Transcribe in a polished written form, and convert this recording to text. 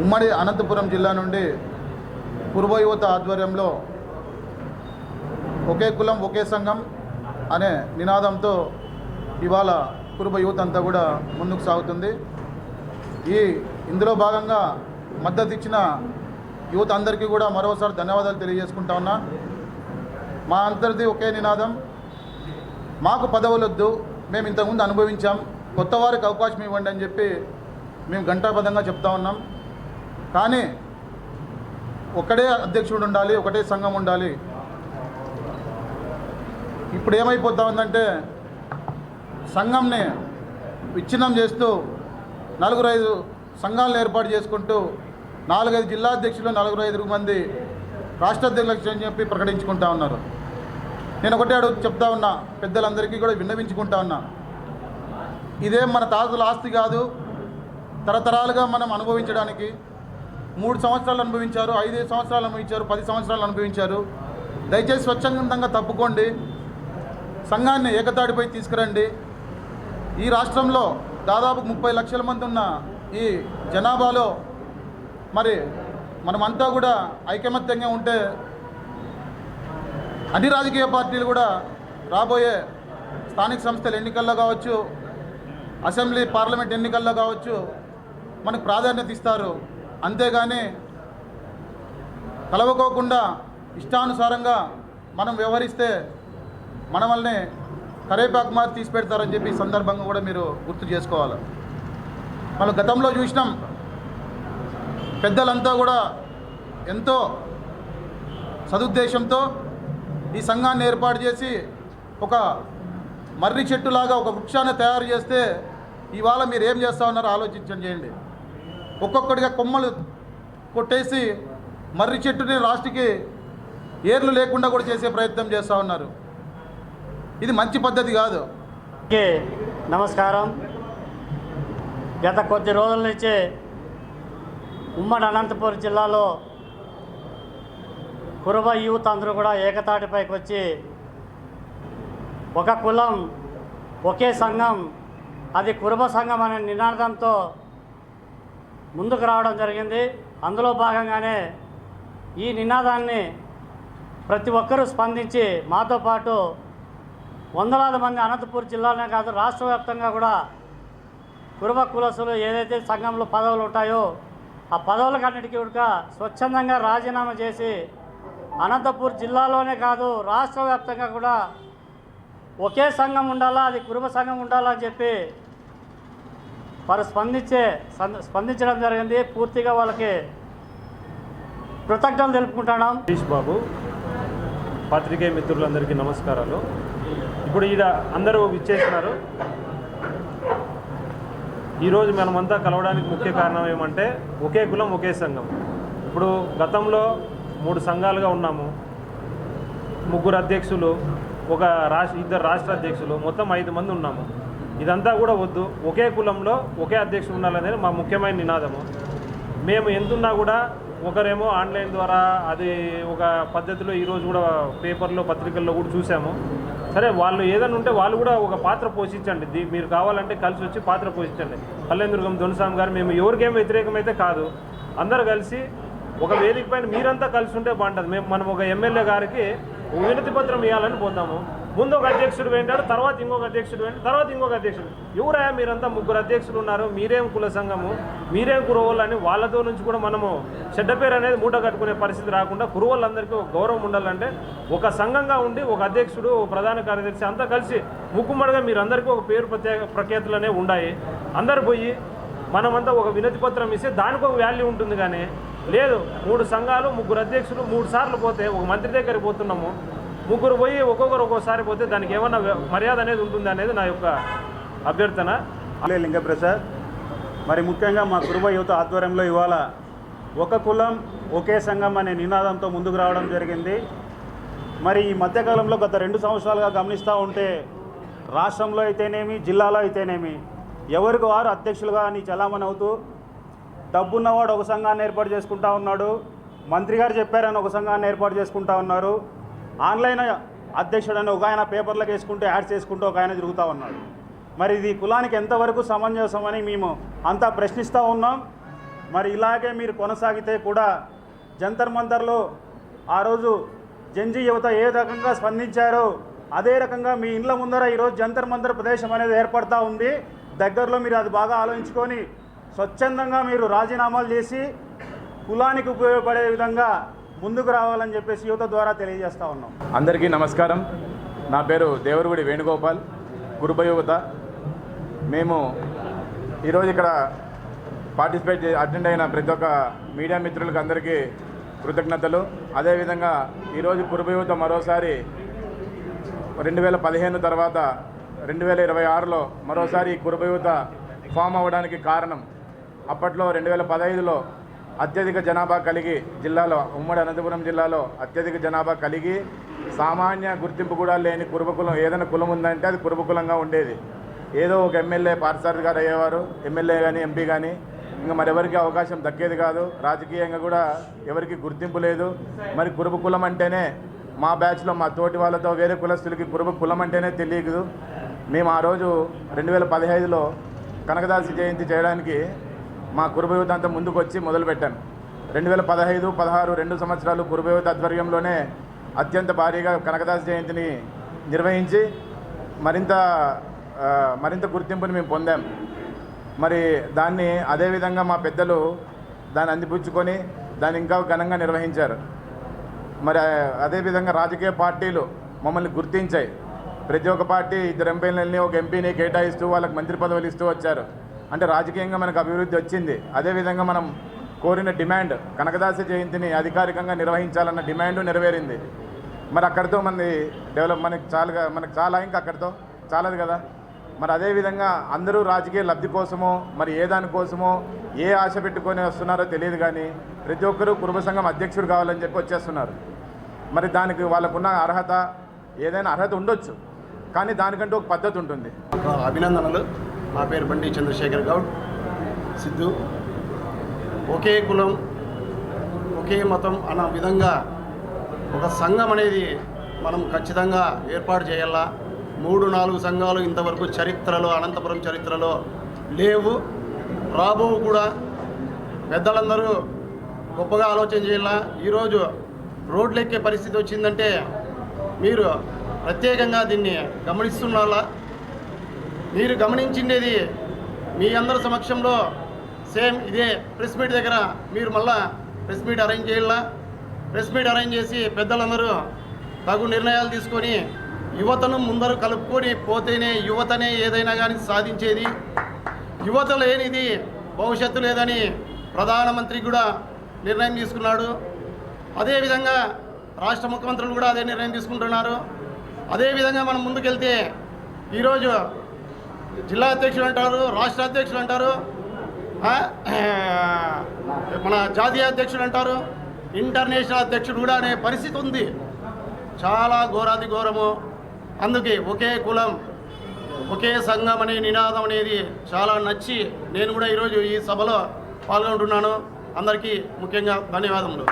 ఉమ్మడి అనంతపురం జిల్లా నుండి కురుబ యువత ఆధ్వర్యంలో ఒకే కులం ఒకే సంఘం అనే నినాదంతో ఇవాళ కురుబ యువత అంతా కూడా ముందుకు సాగుతుంది. ఇందులో భాగంగా మద్దతు ఇచ్చిన యువత అందరికీ కూడా మరోసారి ధన్యవాదాలు తెలియజేసుకుంటా ఉన్నా. మా అందరిది ఒకే నినాదం, మాకు పదవులొద్దు, మేము ఇంతకుముందు అనుభవించాం, కొత్త వారికి అవకాశం ఇవ్వండి అని చెప్పి మేము ఘంటాబద్ధంగా చెప్తా ఉన్నాం. కానీ ఒకటే అధ్యక్షుడు ఉండాలి, ఒకటే సంఘం ఉండాలి. ఇప్పుడు ఏమైపోతా ఉందంటే సంఘంని విచ్ఛిన్నం చేస్తూ 4-5 సంఘాలను ఏర్పాటు చేసుకుంటూ 4-5 జిల్లా అధ్యక్షులు 4-5 మంది రాష్ట్ర అధ్యక్షులు అని చెప్పి ప్రకటించుకుంటా ఉన్నారు. నేను ఒకటే చెప్తా ఉన్నా, పెద్దలందరికీ కూడా విన్నవించుకుంటా ఉన్నా, ఇదేం మన తాతల ఆస్తి కాదు, తరతరాలుగా మనం అనుభవించడానికి 3 సంవత్సరాలు అనుభవించారు, 5 సంవత్సరాలు అనుభవించారు, 10 సంవత్సరాలు అనుభవించారు. దయచేసి స్వచ్ఛందంగా తప్పుకోండి, సంఘాన్ని ఏకతాటిపై తీసుకురండి. ఈ రాష్ట్రంలో దాదాపు 30 లక్షల మంది ఉన్న ఈ జనాభాలో మరి మనమంతా కూడా ఐకమత్యంగా ఉంటే అన్ని రాజకీయ పార్టీలు కూడా రాబోయే స్థానిక సంస్థల ఎన్నికల్లో కావచ్చు, అసెంబ్లీ పార్లమెంట్ ఎన్నికల్లో కావచ్చు మనకు ప్రాధాన్యత ఇస్తారు. అంతేగాని కలవకోకుండా ఇష్టానుసారంగా మనం వ్యవహరిస్తే మనల్ని కరేపాకు మారి తీసి పెడతారని చెప్పి ఈ సందర్భంగా కూడా మీరు గుర్తు చేసుకోవాలి. మనం గతంలో చూసినాం, పెద్దలంతా కూడా ఎంతో సదుద్దేశంతో ఈ సంఘాన్ని ఏర్పాటు చేసి ఒక మర్రి చెట్టులాగా ఒక వృక్షాన్ని తయారు చేస్తే ఇవాళ మీరు ఏం చేస్తూ ఉన్నారో ఆలోచించండి. ఒక్కొక్కటిగా కొమ్మలు కొట్టేసి మర్రి చెట్టుని రాష్ట్రకి ఏర్లు లేకుండా కూడా చేసే ప్రయత్నం చేస్తూ ఉన్నారు. ఇది మంచి పద్ధతి కాదు. నమస్కారం. గత కొద్ది రోజుల నుంచి ఉమ్మడి అనంతపురం జిల్లాలో కురుబ యూత్ అందరూ కూడా ఏకతాటిపైకి వచ్చి ఒక కులం ఒకే సంఘం, అది కురుబ సంఘం అనే నినాదంతో ముందుకు రావడం జరిగింది. అందులో భాగంగానే ఈ నినాదాన్ని ప్రతి ఒక్కరూ స్పందించి మాతో పాటు వందలాది మంది అనంతపురం జిల్లానే కాదు రాష్ట్ర వ్యాప్తంగా కూడా కురుబ కులస్తులు ఏదైతే సంఘంలో పదవులు ఉంటాయో ఆ పదవులకన్నిటికీ కూడా స్వచ్ఛందంగా రాజీనామా చేసి అనంతపురం జిల్లాలోనే కాదు రాష్ట్ర వ్యాప్తంగా కూడా ఒకే సంఘం ఉండాలా, అది కురుబ సంఘం ఉండాలా అని చెప్పి వారు స్పందించడం జరిగింది. పూర్తిగా వాళ్ళకి కృతజ్ఞతలు తెలుపుకుంటున్నాం. సతీష్ బాబు, పాత్రికేయ మిత్రులందరికీ నమస్కారాలు. ఇప్పుడు ఈడ అందరూ విచ్చేస్తున్నారు. ఈరోజు మనమంతా కలవడానికి ముఖ్య కారణం ఏమంటే ఒకే కులం ఒకే సంఘం. ఇప్పుడు గతంలో 3 సంఘాలుగా ఉన్నాము, 3 అధ్యక్షులు, 2 రాష్ట్ర అధ్యక్షులు, మొత్తం 5 మంది ఉన్నాము. ఇదంతా కూడా వద్దు, ఒకే కులంలో ఒకే అధ్యక్షుడు ఉండాలనేది మా ముఖ్యమైన నినాదము. మేము ఎంతున్నా కూడా ఒకరేమో ఆన్లైన్ ద్వారా అది ఒక పద్ధతిలో ఈరోజు కూడా పేపర్లో పత్రికల్లో కూడా చూసాము. సరే, వాళ్ళు ఏదైనా ఉంటే వాళ్ళు కూడా ఒక పాత్ర పోషించండి, మీరు కావాలంటే కలిసి వచ్చి పాత్ర పోషించండి. కళ్యాణదుర్గం దొనస్వామి గారు, మేము ఎవరికేం వ్యతిరేకమైతే కాదు, అందరూ కలిసి ఒక వేదిక పైన మీరంతా కలిసి ఉంటే బాగుంటుంది. మనం ఒక ఎమ్మెల్యే గారికి వినతి పత్రం ఇవ్వాలని పోతాము, ముందు ఒక అధ్యక్షుడు వేయంటాడు, తర్వాత ఇంకొక అధ్యక్షుడు వేయండి, తర్వాత ఇంకొక అధ్యక్షుడు. ఎవరా మీరంతా 3 అధ్యక్షులు ఉన్నారు, మీరేం కుల సంఘము, మీరేం కురవోళ్ళు అని వాళ్ళతో నుంచి కూడా మనము చెడ్డ పేరు అనేది మూట కట్టుకునే పరిస్థితి రాకుండా కురవోళ్ళందరికీ ఒక గౌరవం ఉండాలంటే ఒక సంఘంగా ఉండి ఒక అధ్యక్షుడు, ప్రధాన కార్యదర్శి అంతా కలిసి ముక్కుమ్మడిగా మీరందరికీ ఒక పేరు ప్రఖ్యాతులు అనేవి ఉన్నాయి. అందరు పోయి మనమంతా ఒక వినతి పత్రం ఇస్తే దానికి ఒక వాల్యూ ఉంటుంది. కానీ లేదు, 3 సంఘాలు 3 అధ్యక్షులు 3 సార్లు పోతే ఒక మంత్రి దగ్గరికి పోతున్నాము, 3 పోయి ఒక్కొక్కసారి పోతే దానికి ఏమన్నా మర్యాద అనేది ఉంటుంది అనేది నా యొక్క అభ్యర్థన. లింగప్రసాద్. మరి ముఖ్యంగా మా కురుబ యువత ఆధ్వర్యంలో ఇవాళ ఒక కులం ఒకే సంఘం అనే నినాదంతో ముందుకు రావడం జరిగింది. మరి ఈ మధ్యకాలంలో గత 2 సంవత్సరాలుగా గమనిస్తూ ఉంటే రాష్ట్రంలో అయితేనేమి, జిల్లాలో అయితేనేమి ఎవరికి వారు అధ్యక్షులుగా అని చలామణి అవుతూ, డబ్బున్నవాడు ఒక సంఘాన్ని ఏర్పాటు చేసుకుంటా ఉన్నాడు, మంత్రి గారు చెప్పారని ఒక సంఘాన్ని ఏర్పాటు చేసుకుంటా ఉన్నారు, ఆన్లైన్ అధ్యక్షుడని ఒక ఆయన పేపర్లకు వేసుకుంటూ యాడ్స్ చేసుకుంటూ ఒక ఆయన తిరుగుతూ ఉన్నాడు. మరి ఇది కులానికి ఎంతవరకు సమంజసమని మేము అంతా ప్రశ్నిస్తూ ఉన్నాం. మరి ఇలాగే మీరు కొనసాగితే కూడా జంతర్ మంతర్లో ఆ రోజు జంజీ యువత ఏ రకంగా స్పందించారో అదే రకంగా మీ ఇండ్ల ముందర ఈరోజు జంతర్ మంతర్ ప్రదేశం అనేది ఏర్పడతా ఉంది. దగ్గరలో మీరు అది బాగా ఆలోచించుకొని స్వచ్ఛందంగా మీరు రాజీనామాలు చేసి కులానికి ఉపయోగపడే విధంగా ముందుకు రావాలని చెప్పేసి యువత ద్వారా తెలియజేస్తూ ఉన్నాం. అందరికీ నమస్కారం. నా పేరు దేవరగుడి వేణుగోపాల్, కురుబ యువత. మేము ఈరోజు ఇక్కడ అటెండ్ అయిన ప్రతి ఒక్క మీడియా మిత్రులకు అందరికీ కృతజ్ఞతలు. అదేవిధంగా ఈరోజు కురుబ యువత మరోసారి 2015 తర్వాత 2026లో మరోసారి కురుబ యువత ఫామ్ అవ్వడానికి కారణం, అప్పట్లో 2015లో అత్యధిక జనాభా కలిగి జిల్లాలో, ఉమ్మడి అనంతపురం జిల్లాలో అత్యధిక జనాభా కలిగి సామాన్య గుర్తింపు కూడా లేని కురుబ కులం, ఏదైనా కులం ఉందంటే అది కురుబ కులంగా ఉండేది. ఏదో ఒక ఎమ్మెల్యే పార్సారథి గారు అయ్యేవారు, ఎమ్మెల్యే కానీ ఎంపీ కానీ, ఇంకా మరెవరికి అవకాశం దక్కేది కాదు. రాజకీయంగా కూడా ఎవరికి గుర్తింపు లేదు. మరి కురుబ కులం అంటేనే మా బ్యాచ్లో మా తోటి వాళ్ళతో వేరే కులస్తులకి కురుబ కులం అంటేనే తెలియదు. మేము ఆ రోజు 2015లో కనకదాసి జయంతి చేయడానికి మా కురుబ యువత అంతా ముందుకు వచ్చి మొదలుపెట్టాను. 2015, 16 2 సంవత్సరాలు కురుబ యువత ఆధ్వర్యంలోనే అత్యంత భారీగా కనకదాసి జయంతిని నిర్వహించి మరింత గుర్తింపుని మేము పొందాం. మరి దాన్ని అదేవిధంగా మా పెద్దలు దాన్ని అందిపుచ్చుకొని దాన్ని ఇంకా ఘనంగా నిర్వహించారు. మరి అదేవిధంగా రాజకీయ పార్టీలు మమ్మల్ని గుర్తించాయి. ప్రతి ఒక్క పార్టీ 2 ఎంపీలని ఒక ఎంపీని కేటాయిస్తూ వాళ్ళకి మంత్రి పదవులు ఇస్తూ వచ్చారు. అంటే రాజకీయంగా మనకు అభివృద్ధి వచ్చింది. అదేవిధంగా మనం కోరిన డిమాండ్ కనకదాసి జయంతిని అధికారికంగా నిర్వహించాలన్న డిమాండ్ నెరవేరింది. మరి అక్కడితో మనకు చాలా ఇంకా అక్కడితో చాలదు కదా. మరి అదేవిధంగా అందరూ రాజకీయ లబ్ధి కోసమో మరి ఏ దానికోసమో ఏ ఆశ పెట్టుకొని వస్తున్నారో తెలియదు, కానీ ప్రతి ఒక్కరూ కురుబ సంఘం అధ్యక్షుడు కావాలని చెప్పి వచ్చేస్తున్నారు. మరి దానికి వాళ్ళకున్న అర్హత, ఏదైనా అర్హత ఉండొచ్చు, కానీ దానికంటూ ఒక పద్ధతి ఉంటుంది. అభినందనలు. నా పేరు బండి చంద్రశేఖర్ గౌడ్ సిద్ధు. ఒకే కులం ఒకే మతం అన్న విధంగా ఒక సంఘం అనేది మనం ఖచ్చితంగా ఏర్పాటు చేయాలా. 3-4 సంఘాలు ఇంతవరకు చరిత్రలో, అనంతపురం చరిత్రలో లేవు, రాబో కూడా. పెద్దలందరూ గొప్పగా ఆలోచన చేయాలా. ఈరోజు రోడ్లు ఎక్కే పరిస్థితి వచ్చిందంటే మీరు ప్రత్యేకంగా దీన్ని గమనిస్తున్నారా? మీరు గమనించిండేది మీ అందరి సమక్షంలో సేమ్ ఇదే ప్రెస్ మీట్ దగ్గర మీరు మళ్ళా ప్రెస్ మీట్ అరేంజ్ చేయాలా. ప్రెస్ మీట్ అరేంజ్ చేసి పెద్దలందరూ తగు నిర్ణయాలు తీసుకొని యువతను ముందరు కలుపుకొని పోతేనే యువతనే ఏదైనా కానీ సాధించేది. యువత లేనిది భవిష్యత్తు లేదని ప్రధానమంత్రి కూడా నిర్ణయం తీసుకున్నాడు. అదేవిధంగా రాష్ట్ర ముఖ్యమంత్రులు కూడా అదే నిర్ణయం తీసుకుంటున్నారు. అదేవిధంగా మనం ముందుకెళ్తే ఈరోజు జిల్లా అధ్యక్షులు అంటారు, రాష్ట్ర అధ్యక్షులు అంటారు, మన జాతీయ అధ్యక్షుడు అంటారు, ఇంటర్నేషనల్ అధ్యక్షుడు కూడా అనే పరిస్థితి ఉంది. చాలా ఘోరాతి ఘోరము. అందుకే ఒకే కులం ఒకే సంఘం అనే నినాదం అనేది చాలా నచ్చి నేను కూడా ఈరోజు ఈ సభలో పాల్గొంటున్నాను. అందరికీ ముఖ్యంగా ధన్యవాదములు.